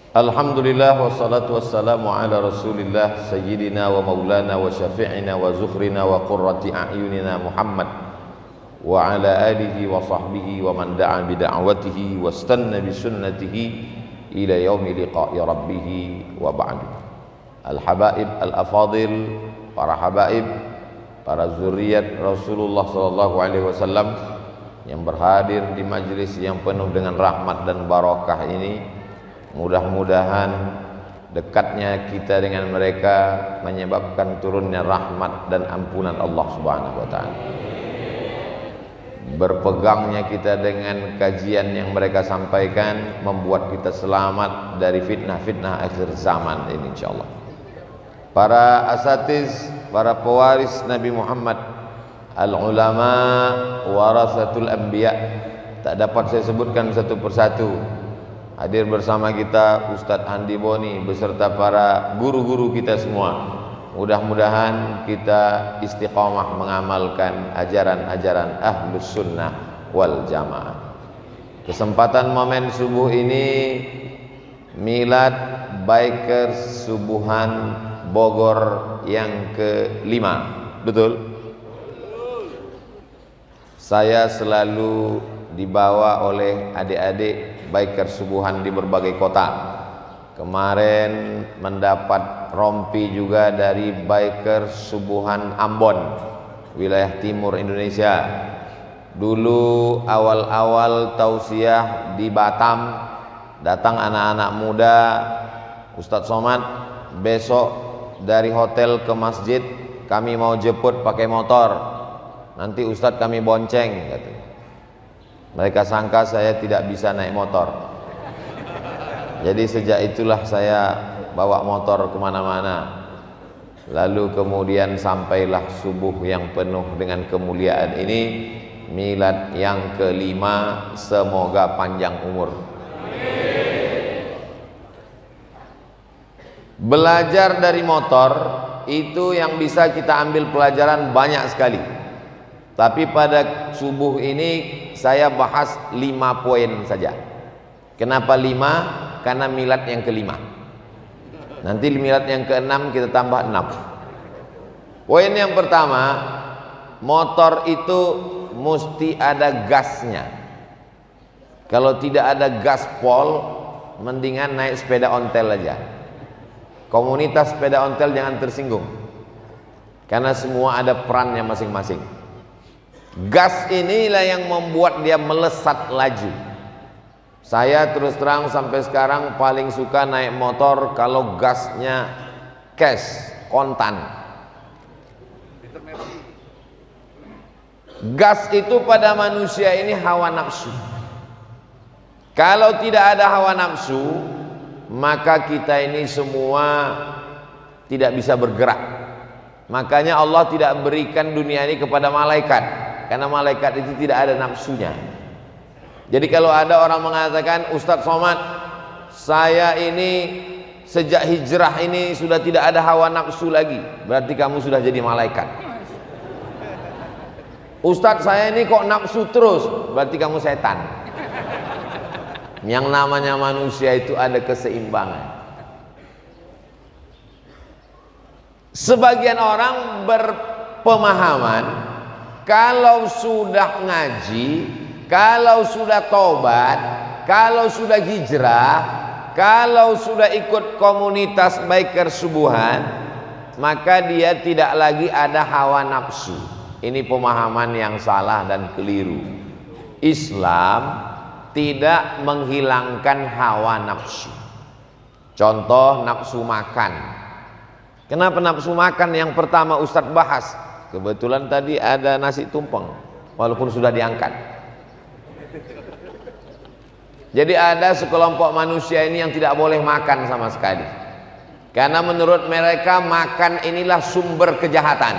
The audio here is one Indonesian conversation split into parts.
Alhamdulillah wassalatu wassalamu ala rasulillah sayyidina wa maulana wa syafi'ina wa zukhrina wa qurrati a'yunina Muhammad wa ala alihi wa sahbihi wa man da'a bida'watihi wa istanna bi sunnatihi ila yaumi liqa'i rabbih wa ba'du. Al-habaib al-afadil, para habaib, para zuriat Rasulullah sallallahu alaihi wasallam yang berhadir di majlis yang penuh dengan rahmat dan barakah ini, mudah-mudahan dekatnya kita dengan mereka menyebabkan turunnya rahmat dan ampunan Allah Subhanahu wa taala. Berpegangnya kita dengan kajian yang mereka sampaikan membuat kita selamat dari fitnah-fitnah akhir zaman ini insyaallah. Para asatiz, para pewaris Nabi Muhammad, al-ulama warasatul anbiya, tak dapat saya sebutkan satu persatu. Hadir bersama kita Ustadz Handi Boni beserta para guru-guru kita semua. Mudah-mudahan kita istiqamah mengamalkan ajaran-ajaran Ahlus Sunnah wal Jamaah. Kesempatan momen subuh ini milad bikers subuhan Bogor yang ke-5. Betul? Saya selalu dibawa oleh adik-adik biker subuhan di berbagai kota. Kemarin mendapat rompi juga dari biker subuhan Ambon, wilayah timur Indonesia. Dulu awal-awal tausiah di Batam, datang anak-anak muda, Ustadz Somad, besok dari hotel ke masjid kami mau jemput pakai motor, nanti Ustadz kami bonceng, katanya. Mereka sangka saya tidak bisa naik motor. Jadi sejak itulah saya bawa motor kemana-mana. Lalu kemudian sampailah subuh yang penuh dengan kemuliaan ini, milad yang ke-5, semoga panjang umur. Belajar dari motor itu yang bisa kita ambil pelajaran banyak sekali. Tapi pada subuh ini saya bahas 5 poin saja. Kenapa 5? Karena milad yang ke-5. Nanti milad yang ke-6 kita tambah 6. Poin yang pertama, motor itu mesti ada gasnya. Kalau tidak ada gaspol, mendingan naik sepeda ontel aja. Komunitas sepeda ontel jangan tersinggung, karena semua ada perannya masing-masing. Gas inilah yang membuat dia melesat laju. Saya terus terang sampai sekarang paling suka naik motor kalau gasnya cash, kontan. Gas itu pada manusia ini hawa nafsu. Kalau tidak ada hawa nafsu, maka kita ini semua tidak bisa bergerak. Makanya Allah tidak berikan dunia ini kepada malaikat, karena malaikat itu tidak ada nafsunya. Jadi kalau ada orang mengatakan, Ustadz Somad, saya ini sejak hijrah ini sudah tidak ada hawa nafsu lagi, berarti kamu sudah jadi malaikat. Ustadz saya ini kok nafsu terus, berarti kamu setan. Yang namanya manusia itu ada keseimbangan. Sebagian orang berpemahaman kalau sudah ngaji, kalau sudah tobat, kalau sudah hijrah, kalau sudah ikut komunitas biker subuhan, maka dia tidak lagi ada hawa nafsu. Ini pemahaman yang salah dan keliru. Islam tidak menghilangkan hawa nafsu. Contoh nafsu makan. Kenapa nafsu makan yang pertama Ustadz bahas? Kebetulan tadi ada nasi tumpeng, walaupun sudah diangkat. Jadi ada sekelompok manusia ini yang tidak boleh makan sama sekali, karena menurut mereka makan inilah sumber kejahatan.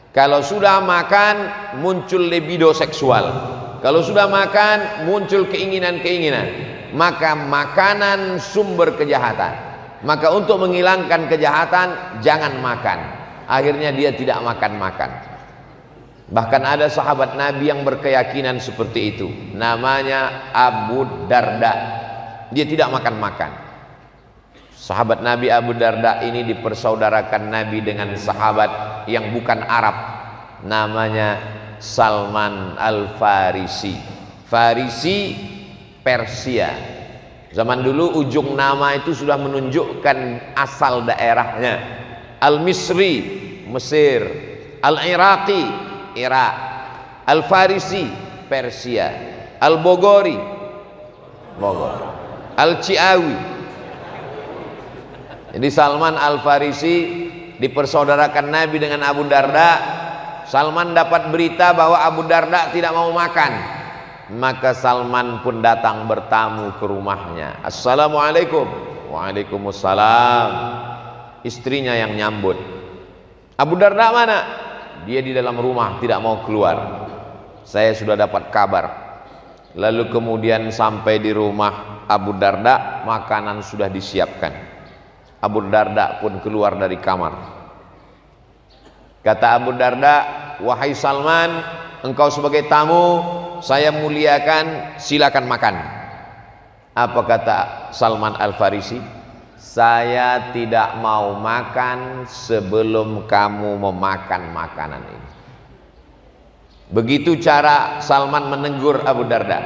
Kalau sudah makan muncul libido seksual, kalau sudah makan muncul keinginan-keinginan, maka makanan sumber kejahatan. Maka untuk menghilangkan kejahatan jangan makan. Akhirnya dia tidak makan-makan. Bahkan ada sahabat Nabi yang berkeyakinan seperti itu, namanya Abu Darda. Dia tidak makan-makan. Sahabat Nabi Abu Darda ini dipersaudarakan Nabi dengan sahabat yang bukan Arab, namanya Salman Al-Farisi. Farisi Persia. Zaman dulu ujung nama itu sudah menunjukkan asal daerahnya. Al-Misri, Mesir. Al-Iraqi, Irak. Al-Farisi, Persia. Al-Bogori, Bogor. Al-Ciawi. Jadi Salman Al-Farisi dipersaudarakan Nabi dengan Abu Darda. Salman dapat berita bahwa Abu Darda tidak mau makan, maka Salman pun datang bertamu ke rumahnya. Assalamualaikum. Waalaikumsalam. Istrinya yang nyambut. Abu Darda mana? Dia di dalam rumah, tidak mau keluar. Saya sudah dapat kabar. Lalu kemudian sampai di rumah Abu Darda, makanan sudah disiapkan. Abu Darda pun keluar dari kamar. Kata Abu Darda, wahai Salman, engkau sebagai tamu, saya muliakan, silakan makan. Apa kata Salman Al-Farisi? Saya tidak mau makan sebelum kamu memakan makanan ini. Begitu cara Salman menegur Abu Darda.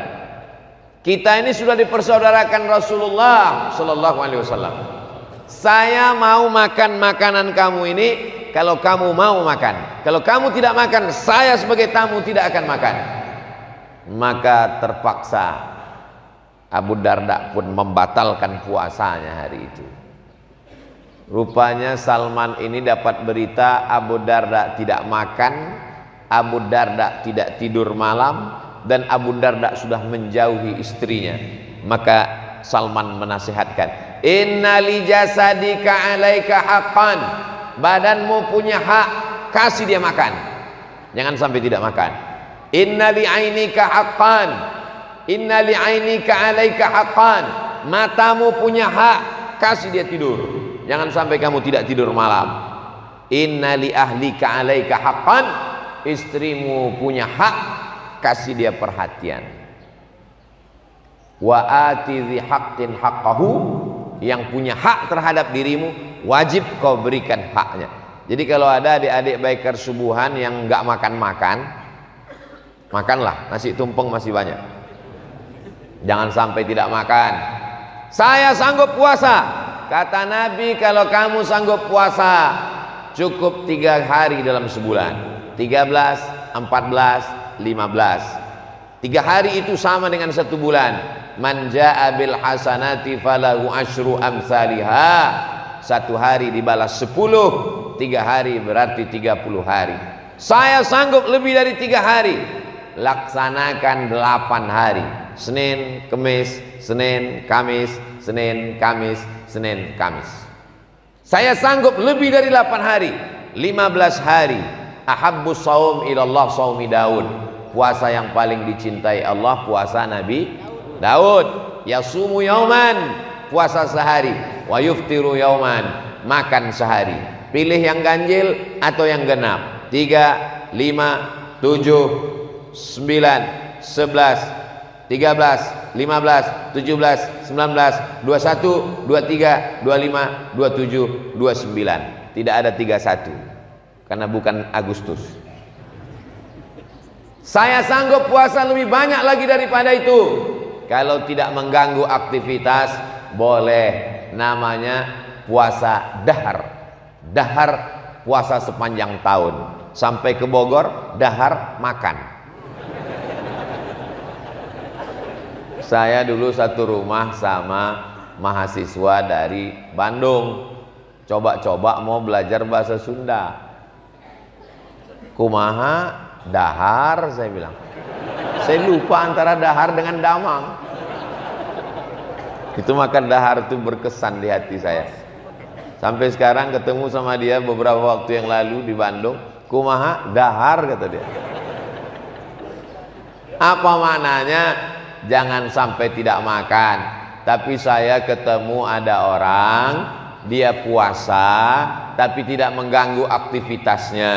Kita ini sudah dipersaudarakan Rasulullah Sallallahu Alaihi Wasallam. Saya mau makan makanan kamu ini kalau kamu mau makan. Kalau kamu tidak makan, saya sebagai tamu tidak akan makan. Maka terpaksa Abu Darda pun membatalkan puasanya hari itu. Rupanya Salman ini dapat berita Abu Darda tidak makan, Abu Darda tidak tidur malam, dan Abu Darda sudah menjauhi istrinya. Maka Salman menasihatkan, inna li jasadika alaika haqqan, badanmu punya hak, kasih dia makan, jangan sampai tidak makan. Inna li ainika haqqan, inna li ainika alaika haqqan, matamu punya hak, kasih dia tidur, jangan sampai kamu tidak tidur malam. Inna li ahlika alaika haqqan, istrimu punya hak, kasih dia perhatian. Wa ati dzi haqqin haqqahu, yang punya hak terhadap dirimu wajib kau berikan haknya. Jadi kalau ada adik-adik biker subuhan yang enggak makan-makan, makanlah, nasi tumpeng masih banyak. Jangan sampai tidak makan. Saya sanggup puasa. Kata Nabi, kalau kamu sanggup puasa cukup 3 hari dalam sebulan, 13, 14, 15. 3 hari itu sama dengan 1 bulan. Man jaa bil hasanati falahu asyru amsalihha. 1 hari dibalas 10, 3 hari berarti 30 hari. Saya sanggup lebih dari 3 hari. Laksanakan 8 hari. Senin, Kemis, Senin, Kamis, Senin, Kamis, Senin, Kamis. Saya sanggup lebih dari 8 hari. 15 hari. Ahabbus shaum ilallah shaumi Daud. Puasa yang paling dicintai Allah puasa Nabi Daud. Yasumu yauman, puasa sehari. Wa yuftiru yauman, makan sehari. Pilih yang ganjil atau yang genap. 3, 5, 7, 9, 11, 13, 15, 17, 19, 21, 23, 25, 27, 29. Tidak ada 31 karena bukan Agustus. Saya sanggup puasa lebih banyak lagi daripada itu. Kalau tidak mengganggu aktivitas, boleh. Namanya puasa dahar. Dahar puasa sepanjang tahun. Sampai ke Bogor, dahar makan. Saya dulu satu rumah sama mahasiswa dari Bandung. Coba-coba mau belajar bahasa Sunda. Kumaha dahar, saya bilang. Saya lupa antara dahar dengan damang. Itu maka dahar itu berkesan di hati saya. Sampai sekarang ketemu sama dia beberapa waktu yang lalu di Bandung. Kumaha dahar, kata dia. Apa maknanya? Jangan sampai tidak makan. Tapi saya ketemu ada orang, dia puasa tapi tidak mengganggu aktivitasnya.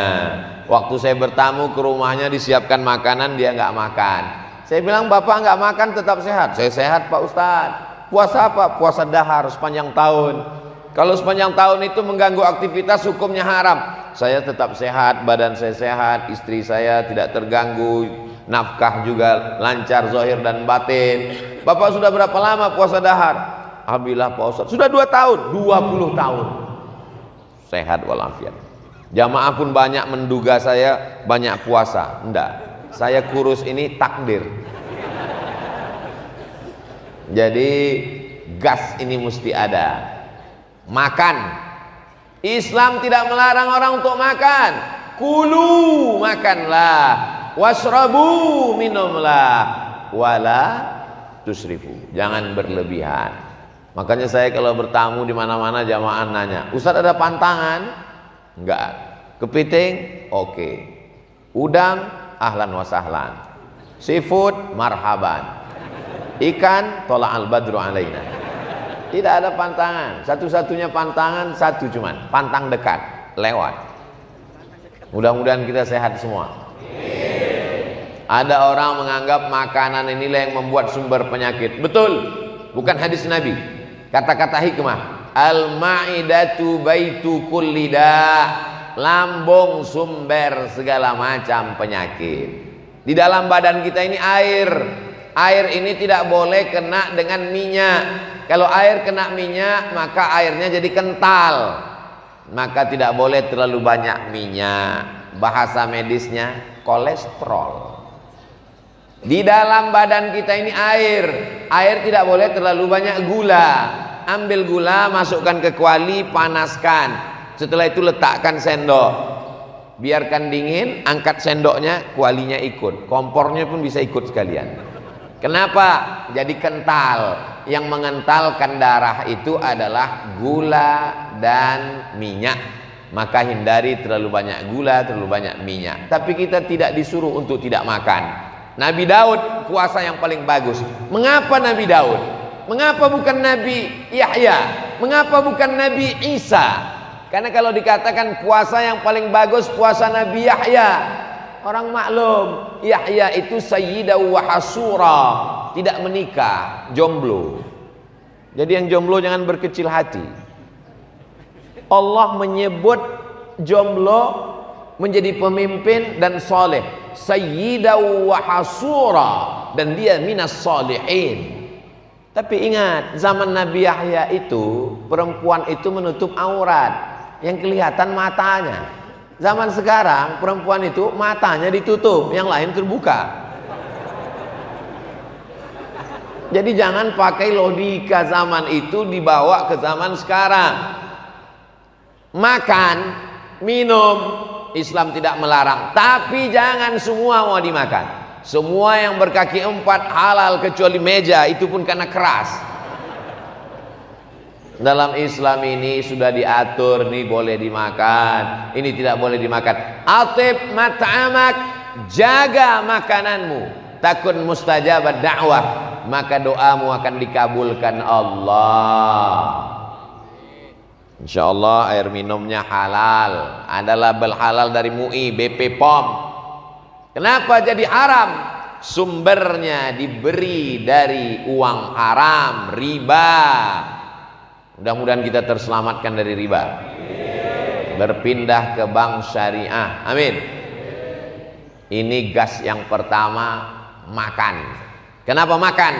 Waktu saya bertamu ke rumahnya disiapkan makanan, dia nggak makan. Saya bilang, bapak nggak makan tetap sehat. Saya sehat Pak Ustadz. Puasa apa? Puasa dahar sepanjang tahun. Kalau sepanjang tahun itu mengganggu aktivitas, hukumnya haram. Saya tetap sehat, badan saya sehat, istri saya tidak terganggu, nafkah juga lancar zahir dan batin. Bapak sudah berapa lama puasa dahar? Alhamdulillah Pak Ustaz, sudah 2 tahun, 20 tahun. Sehat walafiat. Jamaah pun banyak menduga saya banyak puasa. Enggak, saya kurus ini takdir. Jadi gas ini mesti ada. Makan, Islam tidak melarang orang untuk makan. Kulu, makanlah. Wasrabu, minumlah. Wala tusrifu, jangan berlebihan. Makanya saya kalau bertamu di mana-mana jamaah nanya, Ustaz ada pantangan? Enggak. Kepiting? Oke. Udang? Ahlan wa sahlan. Seafood? Marhaban. Ikan? Tola al-badru alaina. Tidak ada pantangan. Satu-satunya pantangan satu cuman, pantang dekat, lewat. Mudah-mudahan kita sehat semua. Ada orang menganggap makanan inilah yang membuat sumber penyakit. Betul, bukan hadis Nabi. Kata-kata hikmah, al-ma'idatu baitu kulli da', lambung sumber segala macam penyakit. Di dalam badan kita ini air. Air ini tidak boleh kena dengan minyak. Kalau air kena minyak, maka airnya jadi kental. Maka tidak boleh terlalu banyak minyak. Bahasa medisnya kolesterol. Di dalam badan kita ini air. Air tidak boleh terlalu banyak gula. Ambil gula, masukkan ke kuali, panaskan. Setelah itu letakkan sendok. Biarkan dingin, angkat sendoknya, kualinya ikut. Kompornya pun bisa ikut sekalian. Kenapa? Jadi kental. Yang mengentalkan darah itu adalah gula dan minyak. Maka hindari terlalu banyak gula, terlalu banyak minyak. Tapi kita tidak disuruh untuk tidak makan. Nabi Daud puasa yang paling bagus. Mengapa Nabi Daud? Mengapa bukan Nabi Yahya? Mengapa bukan Nabi Isa? Karena kalau dikatakan puasa yang paling bagus puasa Nabi Yahya, orang maklum, Yahya itu sayyidah wa hasura, tidak menikah, jomblo. Jadi yang jomblo jangan berkecil hati. Allah menyebut jomblo menjadi pemimpin dan soleh, sayyidah wa hasura, dan dia minas solihin. Tapi ingat, zaman Nabi Yahya itu perempuan itu menutup aurat, yang kelihatan matanya. Zaman sekarang perempuan itu matanya ditutup, yang lain terbuka. Jadi jangan pakai logika zaman itu dibawa ke zaman sekarang. Makan, minum, Islam tidak melarang, tapi jangan semua mau dimakan. Semua yang berkaki 4 halal kecuali meja, itu pun karena keras. Dalam Islam ini sudah diatur, ini boleh dimakan, ini tidak boleh dimakan. Atib mat'amak, jaga makananmu, takun mustajabad da'wah, maka doamu akan dikabulkan Allah. Insyaallah air minumnya halal, ada label halal dari MUI, BP POM. Kenapa jadi haram? Sumbernya diberi dari uang haram, riba. Mudah-mudahan kita terselamatkan dari riba. Berpindah ke bank syariah. Amin. Ini gas yang pertama, makan. Kenapa makan?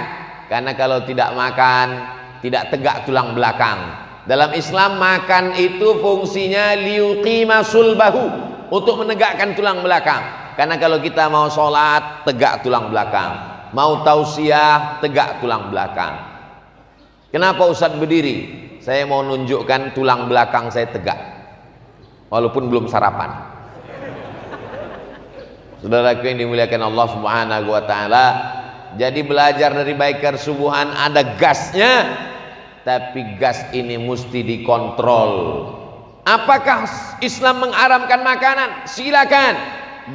Karena kalau tidak makan, tidak tegak tulang belakang. Dalam Islam makan itu fungsinya liuqima sulbahu, untuk menegakkan tulang belakang. Karena kalau kita mau sholat, tegak tulang belakang. Mau tausiah, tegak tulang belakang. Kenapa Ustaz berdiri? Saya mau nunjukkan tulang belakang saya tegak, walaupun belum sarapan. Saudaraku yang dimuliakan Allah Subhanahu wa taala, jadi belajar dari Baiqar Subuhan, ada gasnya, tapi gas ini mesti dikontrol. Apakah Islam mengharamkan makanan? Silakan.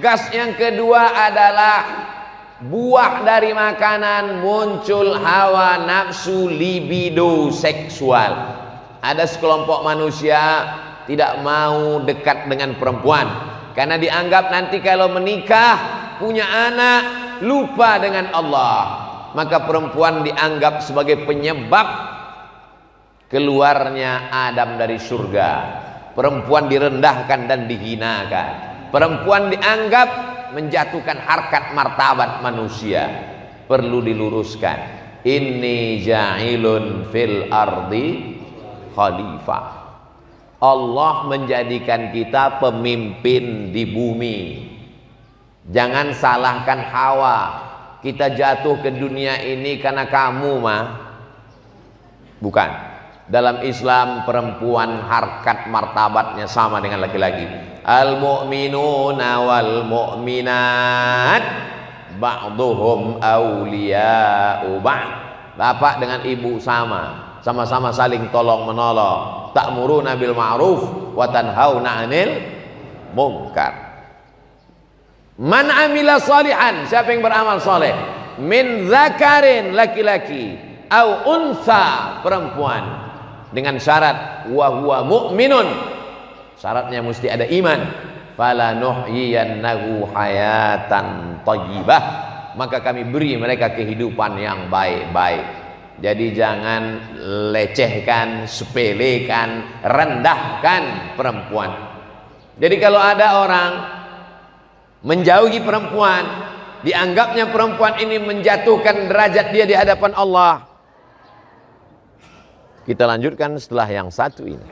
Gas yang kedua adalah buah dari makanan muncul hawa nafsu, libido seksual. Ada sekelompok manusia tidak mau dekat dengan perempuan karena dianggap nanti kalau menikah, punya anak, lupa dengan Allah. Maka perempuan dianggap sebagai penyebab keluarnya Adam dari surga. Perempuan direndahkan dan dihinakan. Perempuan dianggap menjatuhkan harkat martabat manusia. Perlu diluruskan. Inni ja'ilun fil ardi khalifah. Allah menjadikan kita pemimpin di bumi. Jangan salahkan Hawa. Kita jatuh ke dunia ini karena kamu mah. Bukan. Dalam Islam perempuan harkat martabatnya sama dengan laki-laki. Al-mu'minuna wal mu'minat ba'duhum awliya'u ba'd. Bapak dengan ibu sama-sama saling tolong menolong. Ta'muruna bil ma'ruf wa tanhauna 'anil munkar. Man amila salihan, siapa yang beramal soleh, min zakarin, laki-laki, au unsa, perempuan, dengan syarat wa huwa mu'minun, syaratnya mesti ada iman, fala nuhyiyannahu hayatan thayyibah, maka kami beri mereka kehidupan yang baik-baik. Jadi jangan lecehkan, sepelekan, rendahkan perempuan. Jadi kalau ada orang menjauhi perempuan, dianggapnya perempuan ini menjatuhkan derajat dia di hadapan Allah. Kita lanjutkan setelah yang satu ini.